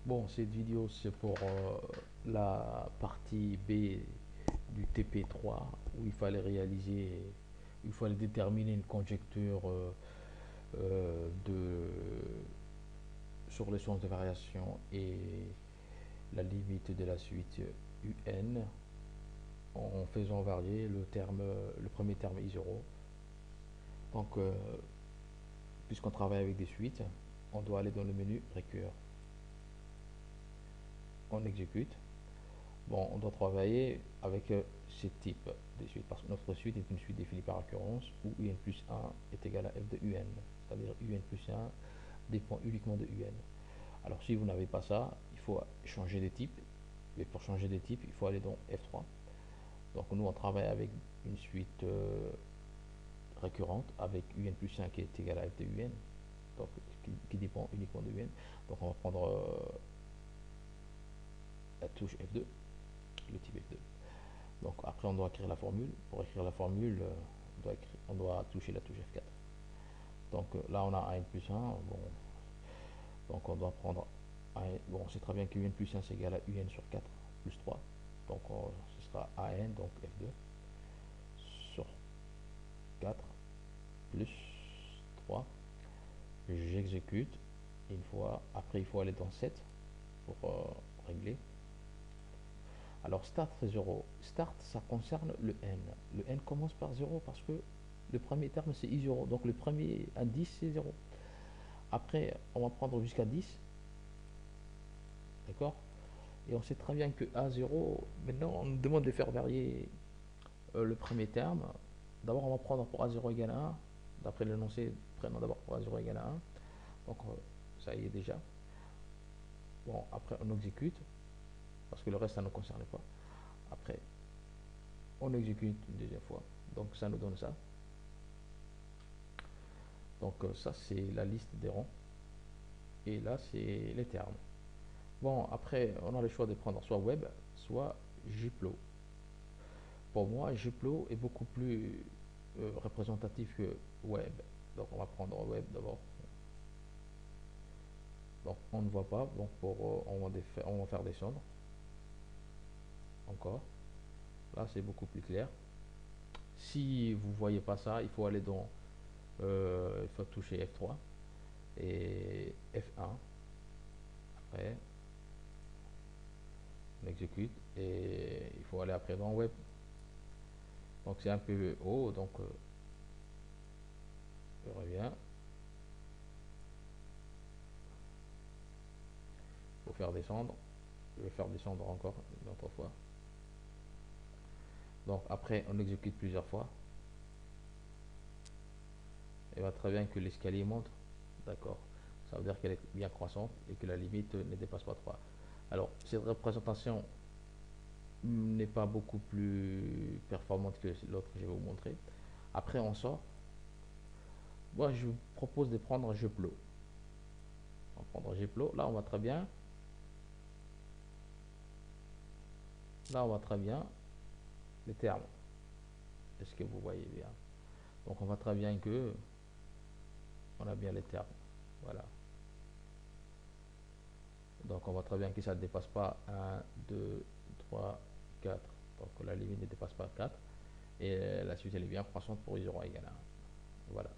Bon, cette vidéo c'est pour la partie B du TP3 où il fallait réaliser, il fallait déterminer une conjecture sur les sources de variation et la limite de la suite UN en faisant varier le premier terme I0. Donc, puisqu'on travaille avec des suites, on doit aller dans le menu Recur. On exécute. Bon, on doit travailler avec ce type de suite parce que notre suite est une suite définie par occurrence où UN plus 1 est égal à f de UN, c'est-à-dire UN plus 1 dépend uniquement de UN. Alors si vous n'avez pas ça, il faut changer de type, mais pour changer de type, il faut aller dans F3. Donc nous on travaille avec une suite récurrente avec UN plus 1 qui est égal à f de UN, donc qui dépend uniquement de UN. Donc on va prendre la touche F2, le type F2. Donc après on doit écrire la formule. Pour écrire la formule, on doit toucher la touche F4. Donc là on a AN plus 1. Bon, donc on doit prendre AN. Bon, on sait très bien que UN plus 1 c'est égal à UN sur 4 plus 3. Donc ce sera AN, donc F2 sur 4 plus 3. J'exécute. Une fois, après il faut aller dans 7 pour régler. Alors start c'est 0. Start ça concerne le n. Le n commence par 0 parce que le premier terme c'est i0. Donc le premier indice c'est 0. Après on va prendre jusqu'à 10. D'accord. Et on sait très bien que a0, maintenant on nous demande de faire varier le premier terme. D'abord on va prendre pour a0 égale à 1. D'après l'énoncé, prenons d'abord pour a0 égale à 1. Donc ça y est déjà. Bon, après on exécute parce que le reste ça ne concerne pas. Après on exécute une deuxième fois. Donc ça nous donne ça. Donc ça c'est la liste des rangs. Et là c'est les termes. Bon, après on a le choix de prendre soit web, soit Juplo. Pour moi, Juplo est beaucoup plus représentatif que web. Donc on va prendre web d'abord. Donc on ne voit pas. Donc on va faire descendre. Encore. Là c'est beaucoup plus clair. Si vous ne voyez pas ça, il faut aller dans il faut toucher F3 et F1. Après, on exécute et il faut aller après dans web. Donc c'est un peu haut, donc je reviens. Il faut faire descendre. Je vais faire descendre encore une autre fois. Donc après, on exécute plusieurs fois. Et va très bien que l'escalier monte. D'accord. Ça veut dire qu'elle est bien croissante et que la limite ne dépasse pas 3. Alors, cette représentation n'est pas beaucoup plus performante que l'autre que je vais vous montrer. Après, on sort. Moi, je vous propose de prendre un Juplo. On va prendre un Juplo. Là, on va très bien. Là, on va très bien. Les termes. Est-ce que vous voyez bien? Donc, on voit très bien que on a bien les termes. Voilà. Donc, on voit très bien que ça ne dépasse pas 1, 2, 3, 4. Donc, la limite ne dépasse pas 4. Et la suite, elle est bien croissante pour i0 égale à 1. Voilà.